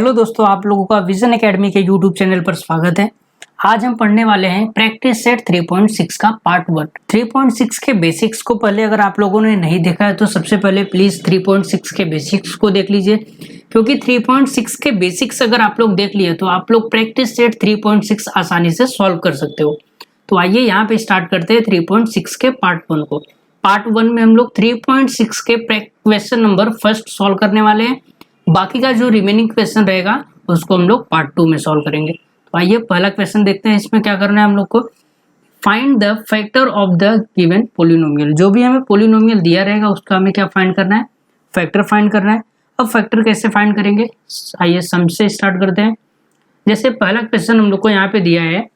Hello दोस्तों, आप लोगों का विजन एकेडमी के यूट्यूब चैनल पर स्वागत है। आज हम पढ़ने वाले हैं प्रैक्टिस सेट 3.6 का पार्ट 1। 3.6 के बेसिक्स को पहले अगर आप लोगों ने नहीं देखा है तो सबसे पहले प्लीज 3.6 के बेसिक्स को देख लीजिए, क्योंकि 3.6 के बेसिक्स अगर आप लोग देख लिए तो आप लोग प्रैक्टिस सेट 3.6 आसानी से सॉल्व कर सकते हो। तो आइए यहाँ पे स्टार्ट करते हैं 3.6 के पार्ट 1 को। पार्ट 1 में हम लोग 3.6 के क्वेश्चन नंबर फर्स्ट सॉल्व करने वाले हैं। बाकी का जो रिमेनिंग क्वेश्चन रहेगा उसको हम लोग पार्ट 2 में सॉल्व करेंगे। तो आइए पहला क्वेश्चन देखते हैं। इसमें क्या करना है हम लोग को, find the factor of the given polynomial. जो भी हमें पोलिनोमियल दिया रहेगा उसका हमें क्या फाइंड करना है, फैक्टर फाइंड करना है। अब फैक्टर कैसे फाइंड करेंगे, आइए सम से स्टार्ट करते हैं। जैसे पहला क्वेश्चन हम लोग को यहाँ पे दिया है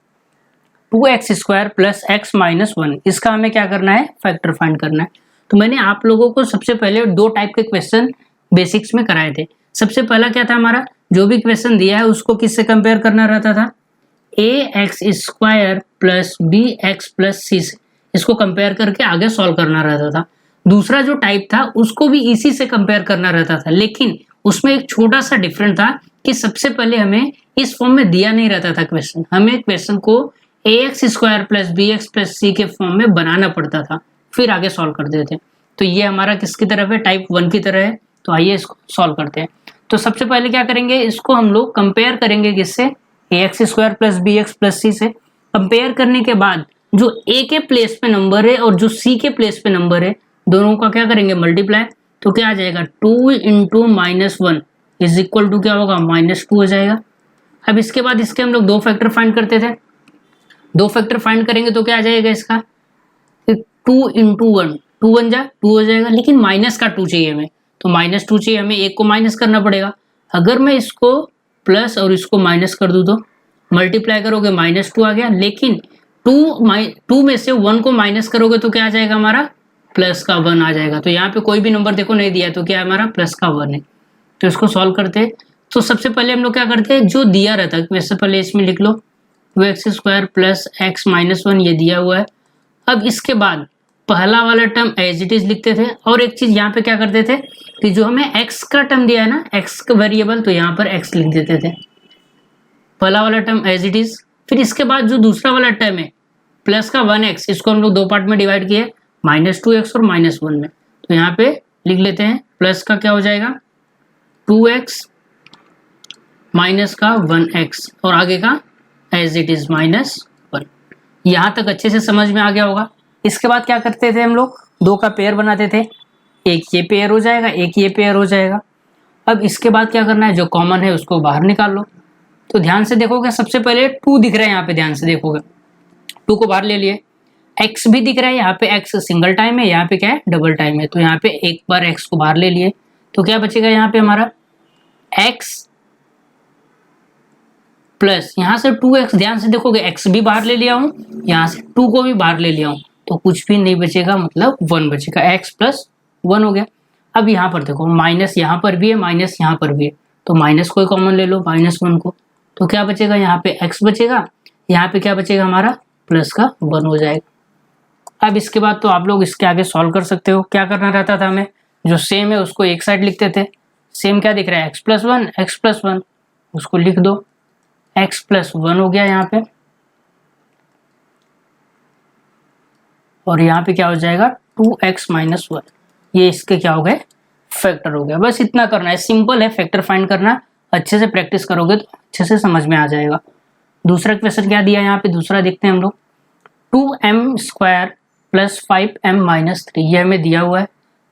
2x² प्लस x माइनस 1, इसका हमें क्या करना है, फैक्टर फाइंड करना है। तो मैंने आप लोगों को सबसे पहले दो टाइप के क्वेश्चन बेसिक्स में कराए थे। सबसे पहला क्या था, हमारा जो भी क्वेश्चन दिया है उसको किससे कंपेयर करना रहता था, ax² plus bx plus c से, इसको कंपेयर करके आगे सॉल्व करना रहता था। दूसरा जो टाइप था उसको भी इसी से कंपेयर करना रहता था, लेकिन उसमें एक छोटा सा डिफरेंट था कि सबसे पहले हमें इस फॉर्म में दिया नहीं रहता था क्वेश्चन, हमें क्वेश्चन को ax² plus bx plus c के फॉर्म में बनाना पड़ता था, फिर आगे सॉल्व करते थे। तो ये हमारा किसकी तरफ है, टाइप 1 की तरह है। तो आइए इसको सॉल्व करते हैं। तो सबसे पहले क्या करेंगे, इसको हम लोग कंपेयर करेंगे किससे, ax² plus bx plus c से। कंपेयर करने के बाद जो a के प्लेस पे नंबर है और जो c के प्लेस पे नंबर है, दोनों का क्या करेंगे, मल्टीप्लाई। तो क्या आ जाएगा, 2 into minus 1 is equal to क्या होगा, -2 हो जाएगा। अब इसके बाद इसके हम लोग दो फैक्टर फाइंड करते थे, दो फैक्टर फाइंड करेंगे तो क्या आ जाएगा इसका, 2 इंटू 1, 2 1 जा 2 हो जाएगा, लेकिन माइनस का 2 चाहिए हमें, तो -2 चाहिए हमें, एक को माइनस करना पड़ेगा। अगर मैं इसको प्लस और इसको माइनस कर दूं तो मल्टीप्लाई करोगे -2 आ गया, लेकिन 2 में से 1 को माइनस करोगे तो क्या आ जाएगा, हमारा प्लस का 1 आ जाएगा। तो यहाँ पे कोई भी नंबर देखो नहीं दिया, तो क्या है, हमारा प्लस का 1 है। तो इसको सॉल्व करते हैं। तो सबसे पहले हम लोग क्या करते हैं, जो दिया रहता है वैसे पहले इसमें लिख लो, 2x² प्लस x माइनस 1 ये दिया हुआ है। अब इसके बाद पहला वाला टर्म एज इट इज लिखते थे, और एक चीज यहाँ पे क्या करते थे कि जो हमें x का टर्म दिया है ना, x का वेरिएबल, तो यहाँ पर x लिख देते थे, पहला वाला टर्म एज इट इज। फिर इसके बाद जो दूसरा वाला टर्म है प्लस का 1x, इसको हम लोग दो पार्ट में डिवाइड किए, -2x और -1 में। तो यहाँ पे लिख लेते हैं, प्लस का क्या हो जाएगा 2x माइनस का 1x और आगे का एज इट इज -1। यहाँ तक अच्छे से समझ में आ गया होगा। इसके बाद क्या करते थे हम लोग, दो का पेयर बनाते थे, एक ये पेयर हो जाएगा, एक ये पेयर हो जाएगा। अब इसके बाद क्या करना है, जो कॉमन है उसको बाहर निकाल लो। तो ध्यान से देखोगे, सबसे पहले 2 दिख रहा है यहाँ पे, ध्यान से देखोगे 2 को बाहर ले लिए, x भी दिख रहा है, यहाँ पे x सिंगल टाइम है, यहाँ पे क्या है, डबल टाइम है। तो यहाँ पे एक बार x को बाहर ले लिए, तो क्या बचेगा यहाँ पे हमारा x प्लस यहाँ से 2x, ध्यान से देखोगे x भी बाहर ले लिया हूँ, यहाँ से 2 को भी बाहर ले लिया हूँ, तो कुछ भी नहीं बचेगा, मतलब 1 बचेगा, x प्लस 1 हो गया। अब यहाँ पर देखो माइनस यहाँ पर भी है, माइनस यहाँ पर भी है, तो माइनस को कॉमन ले लो, -1 को, तो क्या बचेगा, यहाँ पे x बचेगा, यहाँ पे क्या बचेगा हमारा, प्लस का 1 हो जाएगा। अब इसके बाद तो आप लोग इसके आगे सॉल्व कर सकते हो। क्या करना रहता था हमें, जो सेम है उसको एक साइड लिखते थे, सेम क्या दिख रहा है, x प्लस 1 उसको लिख दो, x प्लस 1 हो गया यहाँ पे, और यहाँ पे क्या हो जाएगा 2x माइनस 1, ये इसके क्या हो गए, फैक्टर हो गया। बस इतना करना है, सिंपल है फैक्टर फाइंड करना, अच्छे से प्रैक्टिस करोगे तो अच्छे से समझ में आ जाएगा। दूसरा क्वेश्चन क्या दिया है यहाँ पे, दूसरा देखते हैं हम लोग, 2m² प्लस 5m माइनस 3, ये हमें दिया हुआ है।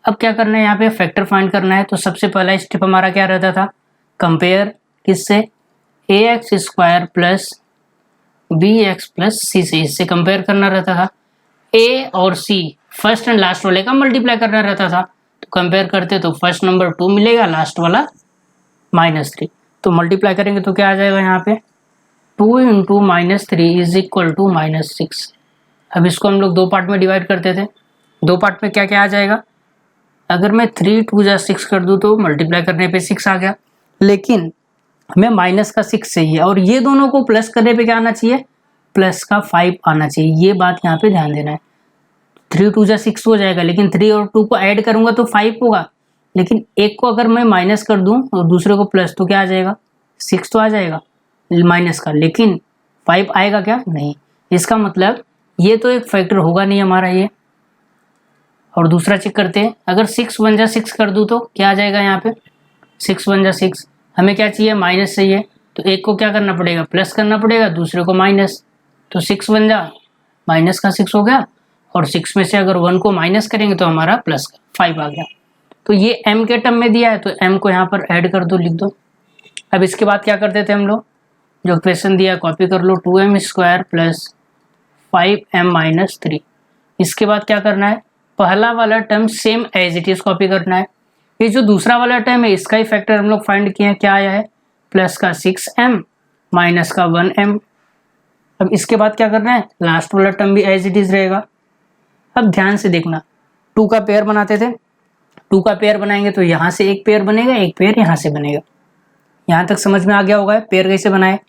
अब क्या करना है, यहाँ पे फैक्टर फाइंड करना है। तो सबसे पहला स्टेप हमारा क्या रहता था, कंपेयर किससे, ax² plus bx plus c से, इससे कंपेयर करना रहता था। a और c फर्स्ट एंड लास्ट वाले का मल्टीप्लाई करना रहता था, तो कंपेयर करते तो फर्स्ट नंबर 2 मिलेगा, लास्ट वाला -3, तो मल्टीप्लाई करेंगे तो क्या आ जाएगा यहाँ पे 2 इंटू -3 इज इक्वल टू -6। अब इसको हम लोग दो पार्ट में डिवाइड करते थे, दो पार्ट में क्या क्या आ जाएगा, अगर मैं 3 2 जा 6 कर दूँ तो मल्टीप्लाई करने पे 6 आ गया, लेकिन हमें माइनस का 6 चाहिए, और ये दोनों को प्लस करने पे क्या आना चाहिए, प्लस का 5 आना चाहिए। ये बात यहाँ पे ध्यान देना है। 3 2 जा 6 हो जाएगा, लेकिन 3 और 2 को ऐड करूंगा तो 5 होगा, लेकिन एक को अगर मैं माइनस कर दूं और दूसरे को प्लस, तो क्या आ जाएगा 6 तो आ जाएगा माइनस का, लेकिन 5 आएगा क्या? नहीं। इसका मतलब ये तो एक फैक्टर होगा नहीं हमारा ये। और दूसरा चेक करते हैं, अगर 6 1 जा 6 कर दूँ तो क्या आ जाएगा यहाँ पे? 6 1 जा 6। हमें क्या चाहिए? माइनस चाहिए, तो एक को क्या करना पड़ेगा? प्लस करना पड़ेगा, दूसरे को माइनस। तो 6 1 जा माइनस का 6 हो गया, और 6 में से अगर 1 को माइनस करेंगे तो हमारा प्लस का 5 आ गया। तो ये m के टर्म में दिया है, तो m को यहाँ पर ऐड कर दो, लिख दो। अब इसके बाद क्या करते थे हम लोग, जो क्वेश्चन दिया कॉपी कर लो, 2m square plus 5m minus 3। इसके बाद क्या करना है? पहला वाला term same as it is copy करना है। ये जो दूसरा वाला टर्म है इसका ही फैक्टर हम लोग फाइंड किए हैं, क्या आया है? प्लस का 6m माइनस का 1m। अब इसके बाद क्या करना है? लास्ट वाला टर्म भी एज इट इज रहेगा। अब ध्यान से देखना, 2 का पेयर बनाते थे, 2 का पेयर बनाएंगे तो यहाँ से एक पेयर बनेगा, एक पेयर यहाँ से बनेगा। यहाँ तक समझ में आ गया होगा पेयर कैसे बनाए।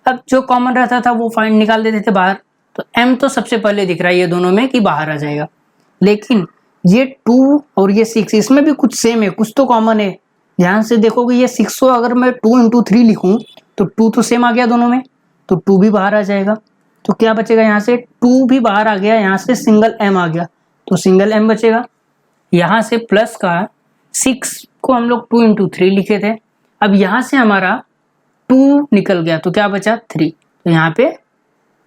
अब जो कॉमन रहता था वो फाइंड निकाल देते थे बाहर, तो m तो सबसे पहले दिख रहा है ये दोनों में कि बाहर आ जाएगा। लेकिन ये 2 और ये 6 इसमें भी कुछ सेम है, कुछ तो कॉमन है। ध्यान से देखोगे ये 6 को अगर मैं 2 × 3 लिखूं तो 2 तो सेम आ गया दोनों में, तो 2 भी बाहर आ जाएगा। तो क्या बचेगा? यहाँ से 2 भी बाहर आ गया, यहाँ से सिंगल m आ गया, तो सिंगल m बचेगा। यहाँ से प्लस का 6 को हम लोग 2 × 3 लिखे थे, अब यहाँ से हमारा 2 निकल गया तो क्या बचा? 3, तो यहाँ पे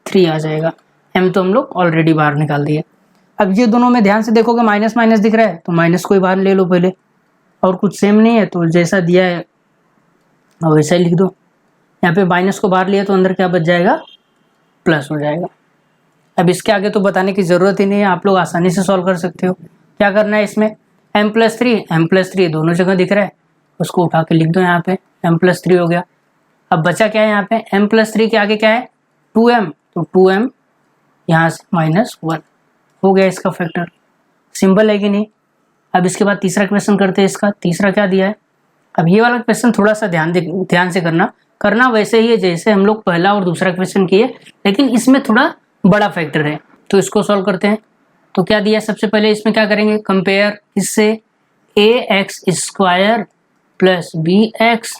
3 आ जाएगा। m तो हम लोग ऑलरेडी बाहर निकाल दिए। अब ये दोनों में ध्यान से देखोगे माइनस माइनस दिख रहा है, तो माइनस को ही बाहर ले लो पहले, और कुछ सेम नहीं है तो जैसा दिया है वैसा ही लिख दो। यहाँ पे माइनस को बाहर लिया तो अंदर क्या बच जाएगा? प्लस हो जाएगा। अब इसके आगे तो बताने की ज़रूरत ही नहीं है, आप लोग आसानी से सॉल्व कर सकते हो। क्या करना है इसमें? m+3 दोनों जगह दिख रहा है, उसको उठा के लिख दो यहाँ पे, m+3 हो गया। अब बचा क्या है यहाँ पे? m+3 के आगे क्या है? 2m, तो 2m यहाँ से -1 हो गया इसका फैक्टर। सिंपल है कि नहीं? अब इसके बाद तीसरा क्वेश्चन करते हैं। इसका तीसरा क्या दिया है? अब ये वाला क्वेश्चन थोड़ा सा ध्यान से करना वैसे ही है जैसे हम लोग पहला और दूसरा क्वेश्चन किए, लेकिन इसमें थोड़ा बड़ा फैक्टर है, तो इसको सॉल्व करते हैं। तो क्या दिया है? सबसे पहले इसमें क्या करेंगे? कंपेयर इससे ax² plus bx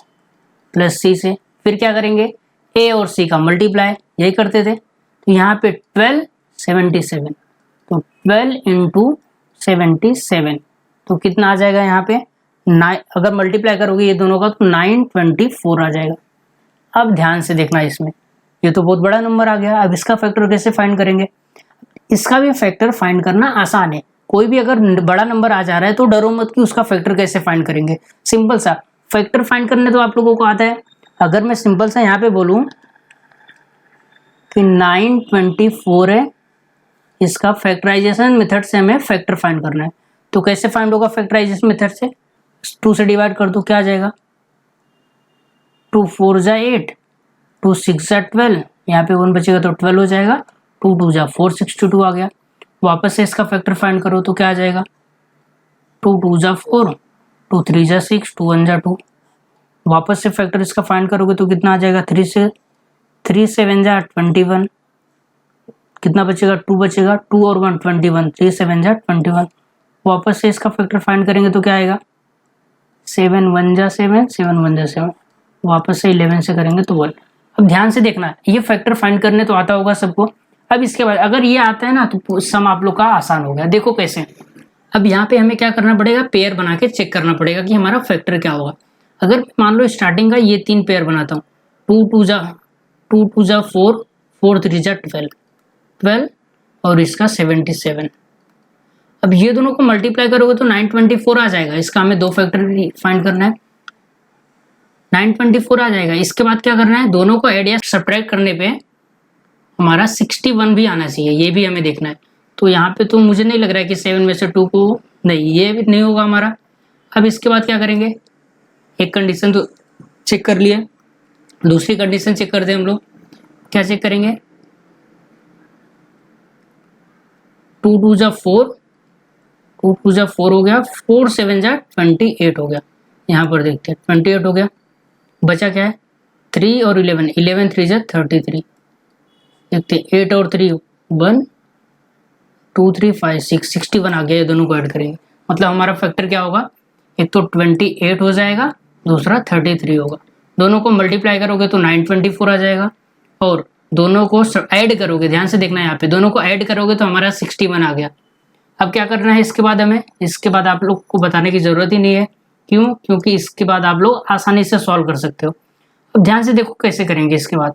plus c से, फिर क्या करेंगे? a और c का मल्टीप्लाई, यही करते थे। तो यहाँ पे 12 77, तो 12 × 77 तो कितना आ जाएगा यहाँ पे? 9। अगर मल्टीप्लाई करोगे ये दोनों का तो 924 आ जाएगा। अब ध्यान से देखना, इसमें ये तो बहुत बड़ा नंबर आ गया। अब इसका फैक्टर कैसे फाइंड करेंगे? इसका भी फैक्टर फाइंड करना आसान है। कोई भी अगर बड़ा नंबर आ जा रहा है तो डरो मत कि उसका फैक्टर कैसे फाइंड करेंगे। सिंपल सा फैक्टर फाइंड करने तो आप लोगों को आता है। अगर मैं सिंपल सा यहाँ पे बोलूँ कि 924 है, इसका फैक्टराइजेशन मेथड से हमें फैक्टर फाइंड करना है, तो कैसे फाइंड होगा फैक्टराइजेशन मेथड से? 2 से डिवाइड कर दो, क्या आ जाएगा? 2 4 जा 8, 2 6 जा 12, यहाँ पे 1 बचेगा तो 12 हो जाएगा। 2 2 जा 4 62 आ गया। वापस से इसका फैक्टर फाइंड करो तो क्या आ जाएगा? 2 2 जा 4, 2 3 जा 6, 2 1 जा 2। वापस से फैक्टर इसका फाइंड करोगे तो कितना आ जाएगा? 3 7 जा 21, कितना बचेगा? 2 बचेगा, 2 और 1 21, 3 7 जा 21। वापस से इसका फैक्टर फाइंड करेंगे तो क्या आएगा? 7 1 जा 7, 7 1 जा 7। वापस से 11 से करेंगे तो 1। अब ध्यान से देखना, ये फैक्टर फाइंड करने तो आता होगा सबको। अब इसके बाद अगर ये आता है ना तो सम आप लोग का आसान हो गया। देखो कैसे। अब यहाँ पे हमें क्या करना पड़ेगा? पेयर बना के चेक करना पड़ेगा कि हमारा फैक्टर क्या होगा। अगर मान लो स्टार्टिंग का ये 3 पेयर बनाता हूँ, 2 2 जा 4, 4 3 जा 12 और इसका 77। अब ये दोनों को मल्टीप्लाई करोगे तो 924 आ जाएगा। इसका हमें 2 फैक्टर फाइंड करना है, 924 आ जाएगा। इसके बाद क्या करना है? दोनों को ऐड या सब्ट्रैक्ट करने पे हमारा 61 भी आना चाहिए, ये भी हमें देखना है। तो यहाँ पे तो मुझे नहीं लग रहा है कि 7 में से 2 को, नहीं ये भी नहीं होगा हमारा। अब इसके बाद क्या करेंगे? एक कंडीशन तो चेक कर लिए, दूसरी कंडीशन चेक करते हैं हम लोग। क्या चेक करेंगे? 2 2 जा 4, 2 2 जा 4 हो गया, 4 7 जा 28 हो गया। यहाँ पर देखते हैं 28 हो गया। बचा क्या है? 3 और 11, 11 3 जा 33। देखते हैं 8 और 3 1 2 3 5 6 61 आ गया। ये दोनों को ऐड करेंगे मतलब हमारा फैक्टर क्या होगा? एक तो 28 हो जाएगा, दूसरा 33 होगा। दोनों को मल्टीप्लाई करोगे तो 924 आ जाएगा, और दोनों को ऐड करोगे, ध्यान से देखना यहाँ पे, दोनों को ऐड करोगे तो हमारा 61 आ गया। अब क्या करना है इसके बाद हमें, इसके बाद आप लोग को बताने की ज़रूरत ही नहीं है, क्यों? क्योंकि इसके बाद आप लोग आसानी से सॉल्व कर सकते हो। अब ध्यान से देखो कैसे करेंगे इसके बाद।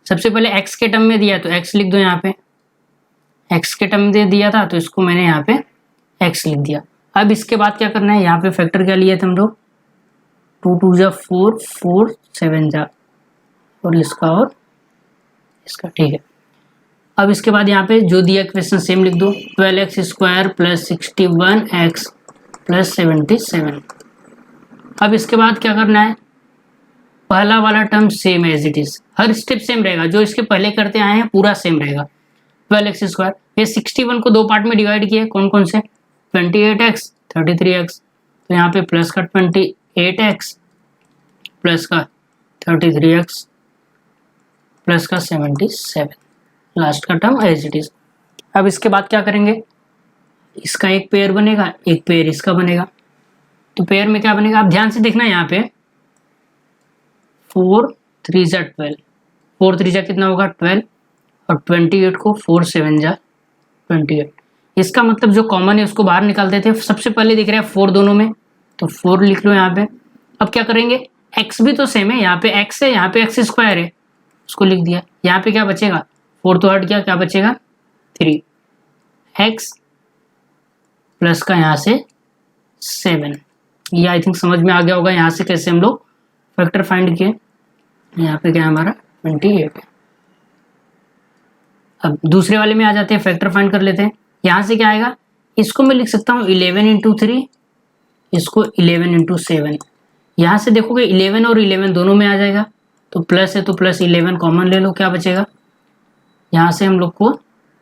सबसे पहले x के टर्म में दिया तो x लिख दो यहाँ पे, x के टर्म में दिया था तो इसको मैंने यहाँ पे x लिख दिया। अब इसके बाद क्या करना है, यहाँ पे फैक्टर क्या लिए थे हम लोग, 2 2 जा 4, 4 7 जा, और इसका ठीक है। अब इसके बाद यहाँ पे जो दिया क्वेश्चन सेम लिख दो, 12x square plus 61x plus 77। अब इसके बाद क्या करना है, पहला वाला term same as it is, हर स्टेप सेम रहेगा, जो इसके पहले करते आए हैं पूरा सेम रहेगा। 12x स्क्वायर, ये 61 को दो पार्ट में डिवाइड किया, कौन कौन से, 28x 33x, तो यहाँ पे प्लस का 28x प्लस का 33x प्लस का 77, लास्ट का टर्म एज इट इज। अब इसके बाद क्या करेंगे, इसका एक पेयर बनेगा, एक पेयर इसका बनेगा, तो पेयर में क्या बनेगा आप ध्यान से देखना यहाँ पे, 4 3 जा 12, 4 3 जा कितना होगा 12, और 28 को 4 7 जा 28। इसका मतलब जो कॉमन है उसको बाहर निकालते थे, सबसे पहले दिख रहा है 4 दोनों में, तो 4 लिख लो यहाँ पे। अब क्या करेंगे, x भी तो सेम है, यहाँ पे x है, यहाँ पे x स्क्वायर है, उसको लिख दिया। यहाँ पे क्या बचेगा, 4 तो हट गया, क्या बचेगा 3x प्लस का यहाँ से 7। ये आई थिंक समझ में आ गया होगा यहाँ से कैसे हम लोग फैक्टर फाइंड किए। यहाँ पे क्या है हमारा 28 है। अब दूसरे वाले में आ जाते हैं, फैक्टर फाइंड कर लेते हैं। यहाँ से क्या आएगा, इसको मैं लिख सकता हूँ 11 इंटू 3, इसको 11 इंटू 7। यहाँ से देखोगे 11 और 11 दोनों में आ जाएगा, तो प्लस है तो प्लस 11 कॉमन ले लो, क्या बचेगा, यहाँ से हम लोग को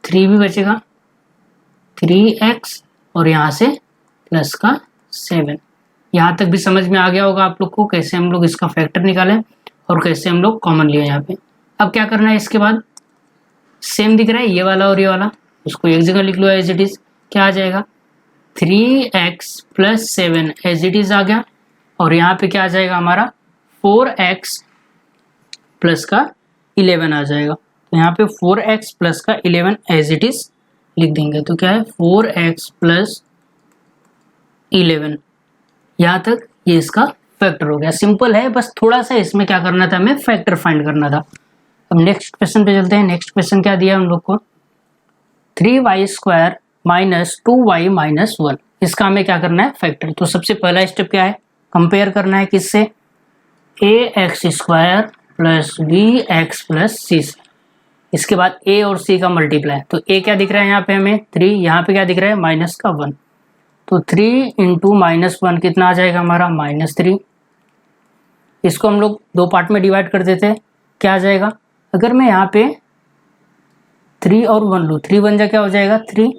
3 भी बचेगा, 3x, और यहाँ से प्लस का 7। यहाँ तक भी समझ में आ गया होगा आप लोग को कैसे हम लोग इसका फैक्टर निकालें और कैसे हम लोग कॉमन लिए यहाँ पे। अब क्या करना है, इसके बाद सेम दिख रहा है ये वाला और ये वाला, उसको एक जगह लिख लो एज इट इज, क्या आ जाएगा 3x plus 7 as it is आ गया, और यहाँ पे क्या आ जाएगा हमारा 4x प्लस का 11 आ जाएगा। तो यहाँ पे 4x प्लस का 11 एज इट इज लिख देंगे, तो क्या है 4x प्लस 11। यहाँ तक ये इसका फैक्टर हो गया, सिंपल है, बस थोड़ा सा इसमें क्या करना था, हमें फैक्टर फाइंड करना था। अब नेक्स्ट क्वेश्चन पे चलते हैं। नेक्स्ट क्वेश्चन क्या दिया हम लोग को, 3y square minus 2y minus 1, इसका हमें क्या करना है फैक्टर। तो सबसे पहला स्टेप क्या है, कंपेयर करना है किससे, ax square plus bx plus c से। इसके बाद a और c का मल्टीप्लाई, तो a क्या दिख रहा है यहाँ पे हमें 3, यहाँ पे क्या दिख रहा है माइनस का 1, तो 3 इंटू माइनस 1 कितना आ जाएगा हमारा -3। इसको हम लोग दो पार्ट में डिवाइड कर देते हैं, क्या आ जाएगा, अगर मैं यहाँ पे 3 और 1 लूँ, 3 1 जा क्या हो जाएगा 3,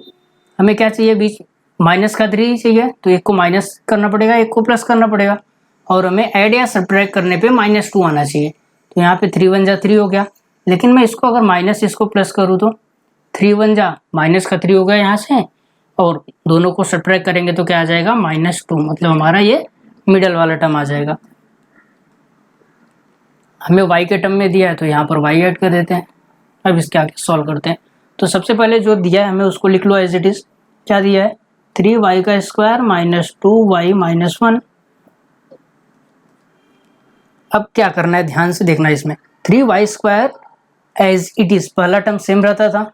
हमें क्या चाहिए बीच माइनस का 3 चाहिए, तो एक को माइनस करना पड़ेगा, एक को प्लस करना पड़ेगा, और हमें ऐड या सब्ट्रैक्ट करने पे -2 आना चाहिए। तो यहाँ पे 3 1 जा 3 हो गया, लेकिन मैं इसको अगर माइनस इसको प्लस करूँ तो 3 1 जा माइनस का 3 हो गया यहाँ से, और दोनों को सब्ट्रैक्ट करेंगे तो क्या आ जाएगा -2, मतलब हमारा ये मिडल वाला टर्म आ जाएगा। हमें y के टर्म में दिया है तो यहाँ पर y ऐड कर देते हैं। अब इसके आगे सॉल्व करते हैं। तो सबसे पहले जो दिया है हमें उसको लिख लो एज इट इज, क्या दिया है 3y का स्क्वायर माइनस 2y माइनस 1। अब क्या करना है ध्यान से देखना, इसमें 3y square as it is पहला टर्म सेम रहता था,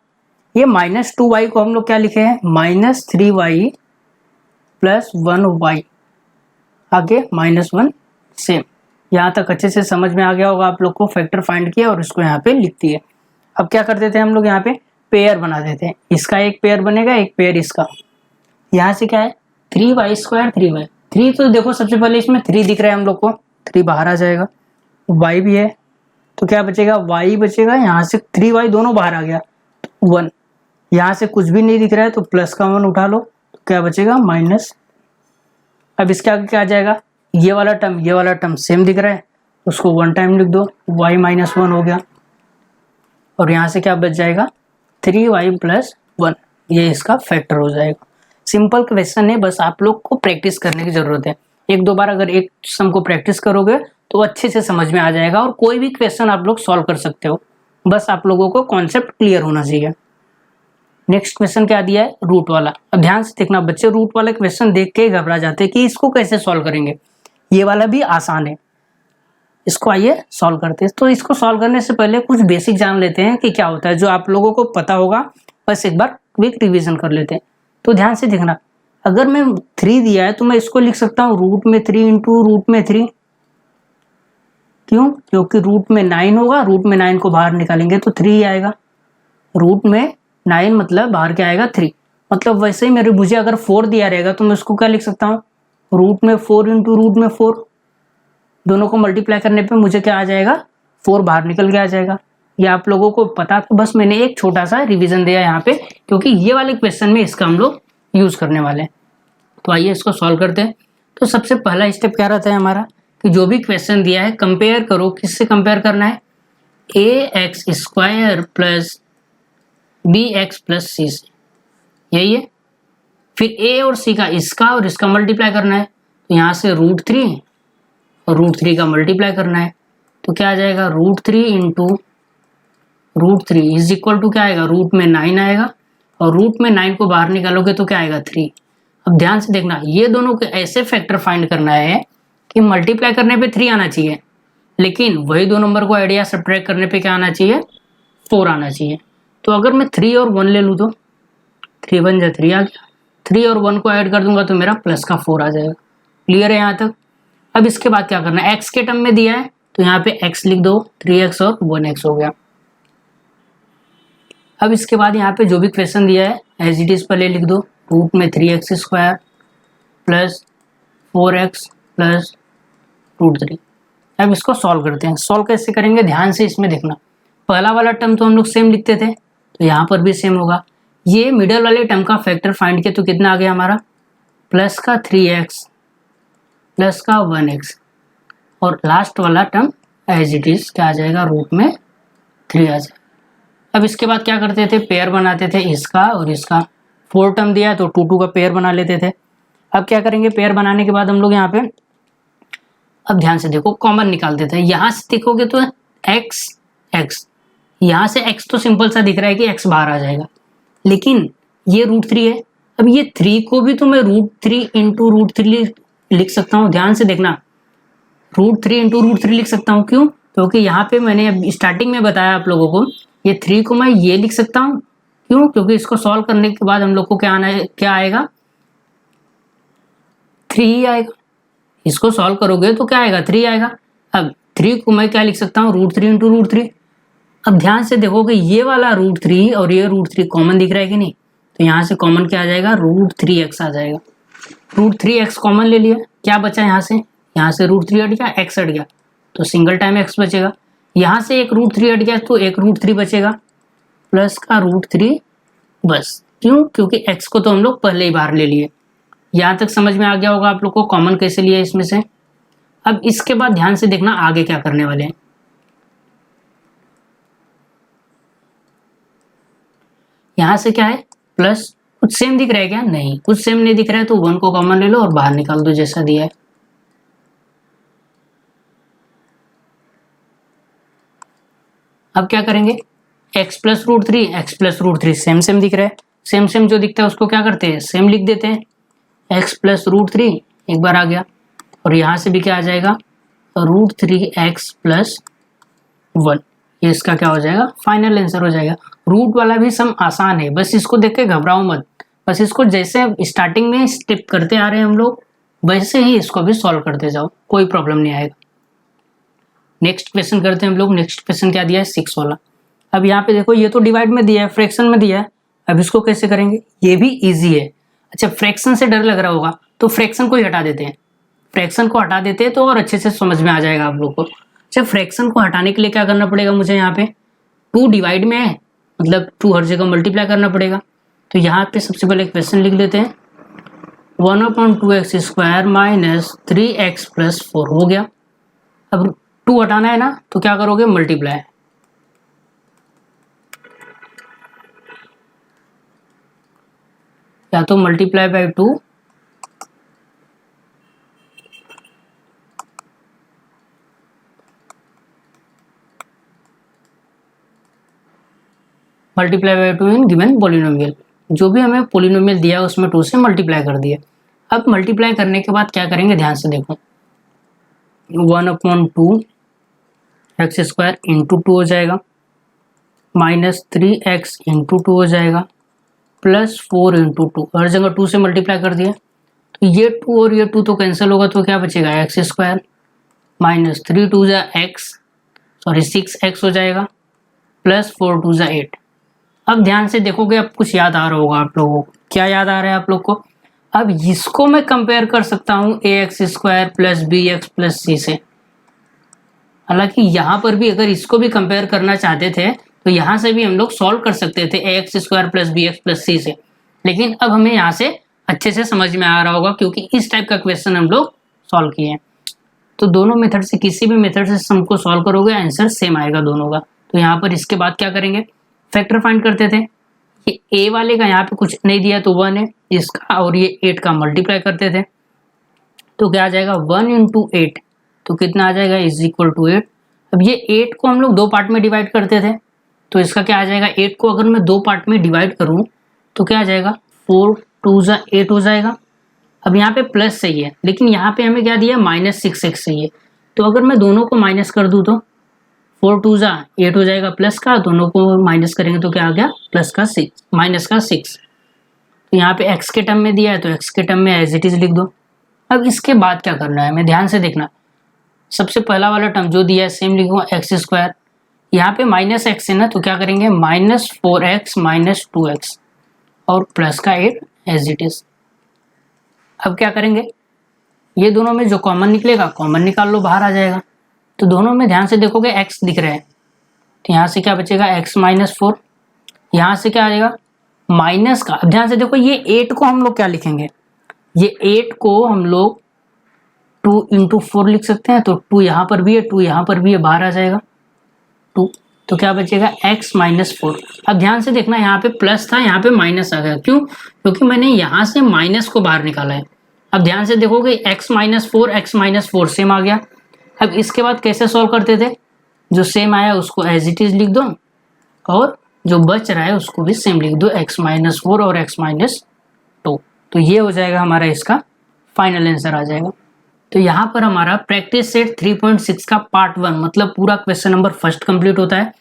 ये -2y को हम लोग क्या लिखे हैं -3y प्लस 1y, आगे -1 सेम। यहाँ तक अच्छे से समझ में आ गया होगा आप लोग को, फैक्टर फाइंड किया और इसको यहाँ पे लिख दिए। अब क्या कर देते हैं हम लोग यहाँ पे पेयर बना देते हैं, इसका एक पेयर बनेगा, एक पेयर इसका। यहाँ से क्या है 3y स्क्वायर 3y, 3 तो देखो सबसे पहले इसमें 3 दिख रहा है हम लोग को, 3 बाहर आ जाएगा, y भी है तो क्या बचेगा y बचेगा, यहाँ से 3y दोनों बाहर आ गया 1, यहाँ से कुछ भी नहीं दिख रहा है तो प्लस का 1 उठा लो, तो क्या बचेगा माइनस। अब इसके आगे क्या आ जाएगा, ये वाला टर्म सेम दिख रहा है, उसको 1 टाइम लिख दो, y माइनस 1 हो गया, और यहाँ से क्या बच जाएगा 3y प्लस 1, ये इसका फैक्टर हो जाएगा। सिंपल क्वेश्चन है, बस आप लोग को प्रैक्टिस करने की ज़रूरत है। एक दो बार अगर एक सम को प्रैक्टिस करोगे तो अच्छे से समझ में आ जाएगा और कोई भी क्वेश्चन आप लोग सॉल्व कर सकते हो, बस आप लोगों को कॉन्सेप्ट क्लियर होना चाहिए। नेक्स्ट क्वेश्चन क्या दिया है, रूट वाला। अब ध्यान से देखना बच्चे, रूट वाला क्वेश्चन देख के घबरा जाते हैं कि इसको कैसे सॉल्व करेंगे। ये वाला भी आसान है, इसको आइए सॉल्व करते हैं। तो इसको सॉल्व करने से पहले कुछ बेसिक जान लेते हैं कि क्या होता है, जो आप लोगों को पता होगा बस एक बार क्विक रिवीजन कर लेते हैं। तो ध्यान से देखना, अगर मैं 3 दिया है तो मैं इसको लिख सकता हूँ रूट में 3 इंटू रूट में 3। क्यों? क्योंकि रूट में 9 होगा, रूट में 9 को बाहर निकालेंगे तो 3 आएगा। रूट में 9 मतलब बाहर क्या आएगा, 3। मतलब वैसे ही मुझे अगर 4 दिया रहेगा तो मैं उसको क्या लिख सकता हूँ, रूट में 4 इंटू रूट में 4। दोनों को मल्टीप्लाई करने पे मुझे क्या आ जाएगा, 4 बाहर निकल के आ जाएगा। ये आप लोगों को पता था, बस मैंने एक छोटा सा रिवीजन दिया यहाँ पे, क्योंकि ये वाले क्वेश्चन में इसका हम लोग यूज करने वाले हैं। तो आइए इसको सॉल्व करते हैं। तो सबसे पहला स्टेप क्या रहता है हमारा, कि जो भी क्वेश्चन दिया है कंपेयर करो। किससे कंपेयर करना है, ax square plus bx plus C से, यही है। फिर a और c का इसका और इसका मल्टीप्लाई करना है, तो यहाँ से √3 और √3 का मल्टीप्लाई करना है, तो क्या आ जाएगा, √3 इंटू √3 इज इक्वल टू क्या आएगा, रूट में 9 आएगा, और रूट में 9 को बाहर निकालोगे तो क्या आएगा, 3। अब ध्यान से देखना, ये दोनों को ऐसे फैक्टर फाइंड करना है कि मल्टीप्लाई करने पे 3 आना चाहिए, लेकिन वही दो नंबर को ऐड या सब्ट्रैक्ट करने पे क्या आना चाहिए, 4 आना चाहिए। तो अगर मैं 3 और 1 ले लूँ तो 3 1 जा 3 आ गया, 3 और 1 को ऐड कर दूंगा तो मेरा प्लस का 4 आ जाएगा। क्लियर है यहाँ तक? अब इसके बाद क्या करना है, x के टर्म में दिया है तो यहाँ पे x लिख दो, 3x और 1x हो गया। अब इसके बाद यहाँ पे जो भी क्वेश्चन दिया है एज इट इज पहले लिख दो, रूट में 3x square plus 4x plus √3। अब इसको सॉल्व करते हैं। सॉल्व कैसे करेंगे, ध्यान से इसमें देखना, पहला वाला टर्म तो हम लोग सेम लिखते थे, तो यहाँ पर भी सेम होगा। ये मिडल वाले टर्म का फैक्टर फाइंड किया तो कितना आ गया हमारा, प्लस का 3x प्लस का 1x, और लास्ट वाला टर्म एज इट इज क्या आ जाएगा, रूट में 3 आ जाएगा। अब इसके बाद क्या करते थे, पेयर बनाते थे इसका और इसका। 4 टर्म दिया तो 2 2 का पेयर बना लेते थे। अब क्या करेंगे, पेयर बनाने के बाद हम लोग यहाँ पे, अब ध्यान से देखो, कॉमन निकाल देते हैं। यहाँ से देखोगे तो x x, यहाँ से x तो सिंपल सा दिख रहा है कि x बाहर आ जाएगा, लेकिन ये √3 है। अब ये 3 को भी तो मैं √3 इंटू √3 लिख सकता हूँ। ध्यान से देखना, √3 इंटू √3 लिख सकता हूँ। क्यों? क्योंकि यहाँ पे मैंने अब स्टार्टिंग में बताया आप लोगों को, ये 3 को मैं ये लिख सकता हूँ। क्यों? क्योंकि इसको सॉल्व करने के बाद हम लोग को क्या आना है, क्या आएगा, 3 ही आएगा। इसको सॉल्व करोगे तो क्या आएगा, 3 आएगा। अब 3 को मैं क्या लिख सकता हूँ, √3 इंटू √3। अब ध्यान से देखोगे ये वाला √3 और ये √3 कॉमन दिख रहा है कि नहीं, तो यहाँ से कॉमन क्या आ जाएगा, √3x आ जाएगा। √3x कॉमन ले लिया, क्या बचा यहाँ से, यहाँ से √3 हट गया, x हट गया, तो सिंगल टाइम x बचेगा। यहाँ से एक √3 हट गया तो एक √3 बचेगा, प्लस का √3 बस। क्यों? क्योंकि x को तो हम लोग पहले ही बाहर ले लिए। यहाँ तक समझ में आ गया होगा आप लोग को कॉमन कैसे लिया इसमें से। अब इसके बाद ध्यान से देखना आगे क्या करने वाले हैं। यहाँ से क्या है, प्लस, कुछ सेम दिख रहा है क्या, नहीं कुछ सेम नहीं दिख रहा है, तो 1 को कॉमन ले लो और बाहर निकाल दो जैसा दिया है। अब क्या करेंगे, x plus √3 x plus √3 same same दिख रहा है, सेम सेम जो दिखता है उसको क्या करते हैं, सेम लिख देते हैं। x प्लस √3 एक बार आ गया, और यहाँ से भी क्या आ जाएगा, √3x प्लस 1। ये इसका क्या हो जाएगा, फाइनल आंसर हो जाएगा। रूट वाला भी सम आसान है, बस इसको देख के घबराओ मत, बस इसको जैसे स्टार्टिंग में स्टेप करते आ रहे हैं हम लोग, वैसे ही इसको भी सॉल्व करते जाओ, कोई प्रॉब्लम नहीं आएगा। नेक्स्ट क्वेश्चन करते हैं हम लोग। नेक्स्ट क्वेश्चन क्या दिया है, 6 वाला। अब यहाँ पे देखो, ये तो डिवाइड में दिया है, फ्रैक्शन में दिया है। अब इसको कैसे करेंगे, ये भी इजी है। अच्छा, फ्रैक्शन से डर लग रहा होगा तो फ्रैक्शन को ही हटा देते हैं, फ्रैक्शन को हटा देते हैं तो और अच्छे से समझ में आ जाएगा आप लोग को। अच्छा, फ्रैक्शन को हटाने के लिए क्या करना पड़ेगा मुझे, यहाँ पे 2 डिवाइड में है, मतलब 2 हर जगह मल्टीप्लाई करना पड़ेगा। तो यहाँ पे सबसे पहले क्वेश्चन लिख लेते हैं, 1/2x square minus 3x plus 4 हो गया। अब 2 हटाना है ना, तो क्या करोगे, मल्टीप्लाई, या तो multiply by 2 , multiply by 2 in given polynomial. जो भी हमें पोलिनोमियल दिया है उसमें 2 से मल्टीप्लाई कर दिया। अब मल्टीप्लाई करने के बाद क्या करेंगे, ध्यान से देखो, 1/2 एक्स स्क्वायर इंटू 2 हो जाएगा, -3x इंटू 2 हो जाएगा, +4 इंटू 2, हर जगह 2 से मल्टीप्लाई कर दिया। तो ये 2 और ये 2 तो कैंसिल होगा, तो क्या बचेगा, एक्स स्क्वायर -3 2 जा एक्स, सॉरी 6x हो जाएगा, +4 2 जा 8। अब ध्यान से देखोगे, अब कुछ याद आ रहा होगा आप लोगों को। क्या याद आ रहा है आप लोग को? अब इसको मैं कंपेयर कर सकता हूँ ax square plus bx plus c से। हालांकि यहाँ पर भी अगर इसको भी कंपेयर करना चाहते थे तो यहाँ से भी हम लोग सॉल्व कर सकते थे ax square plus bx plus c से, लेकिन अब हमें यहाँ से अच्छे से समझ में आ रहा होगा क्योंकि इस टाइप का क्वेश्चन हम लोग सॉल्व किए हैं। तो दोनों मेथड से किसी भी मेथड से सम को सॉल्व करोगे आंसर सेम आएगा दोनों का। तो यहाँ पर इसके बाद क्या करेंगे, फैक्टर फाइंड करते थे। ये a वाले का यहाँ पे कुछ नहीं दिया तो 1 है इसका, और ये 8 का मल्टीप्लाई करते थे तो क्या आ जाएगा 1 इंटू 8, तो कितना आ जाएगा इज इक्वल टू 8। अब ये 8 को हम लोग 2 पार्ट में डिवाइड करते थे तो इसका क्या आ जाएगा, 8 को अगर मैं 2 पार्ट में डिवाइड करूँ तो क्या आ जाएगा 4 2 जा 8 हो जाएगा। अब यहाँ पे प्लस चाहिए लेकिन यहाँ पे हमें क्या दिया -6x चाहिए, तो अगर मैं दोनों को माइनस कर दूँ तो 4 2 जा 8 हो जाएगा प्लस का, दोनों को माइनस करेंगे तो क्या आ गया प्लस का 6 माइनस का 6। तो यहाँ पे x के टर्म में दिया है तो x के टर्म में एज इट इज लिख दो। अब इसके बाद क्या करना है, मैं ध्यान से देखना, सबसे पहला वाला टर्म जो दिया है सेम लिखूंगा एक्स स्क्वायर, यहाँ पे -x है ना तो क्या करेंगे -4x - 2x और प्लस का 8 एज इट इज। अब क्या करेंगे, ये दोनों में जो कॉमन निकलेगा कॉमन निकाल लो, बाहर आ जाएगा। तो दोनों में ध्यान से देखोगे x दिख रहा है तो यहाँ से क्या बचेगा x -4, यहाँ से क्या आ जाएगा माइनस का। अब ध्यान से देखो ये 8 को हम लोग क्या लिखेंगे, ये 8 को हम लोग 2 इंटू 4 लिख सकते हैं, तो 2 यहाँ पर भी है 2 यहाँ पर भी है, बाहर आ जाएगा 2, तो क्या बचेगा x -4। अब ध्यान से देखना यहाँ पे प्लस था यहाँ पे माइनस आ गया, क्यों, क्योंकि मैंने यहाँ से माइनस को बाहर निकाला है। अब ध्यान से देखोगे x -4 सेम आ गया। अब इसके बाद कैसे सॉल्व करते थे, जो सेम आया उसको एज इट इज लिख दो और जो बच रहा है उसको भी सेम लिख दो, x -4 और x -2। तो ये हो जाएगा हमारा इसका फाइनल आंसर आ जाएगा। तो यहाँ पर हमारा प्रैक्टिस सेट 3.6 का पार्ट 1 मतलब पूरा क्वेश्चन नंबर फर्स्ट कंप्लीट होता है।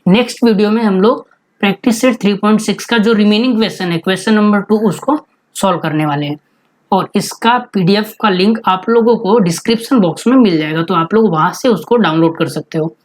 नेक्स्ट वीडियो में हम लोग प्रैक्टिस सेट 3.6 का जो रिमेनिंग क्वेश्चन है क्वेश्चन नंबर 2 उसको सॉल्व करने वाले हैं, और इसका PDF का लिंक आप लोगों को डिस्क्रिप्शन बॉक्स में मिल जाएगा, तो आप लोग वहां से उसको डाउनलोड कर सकते हो।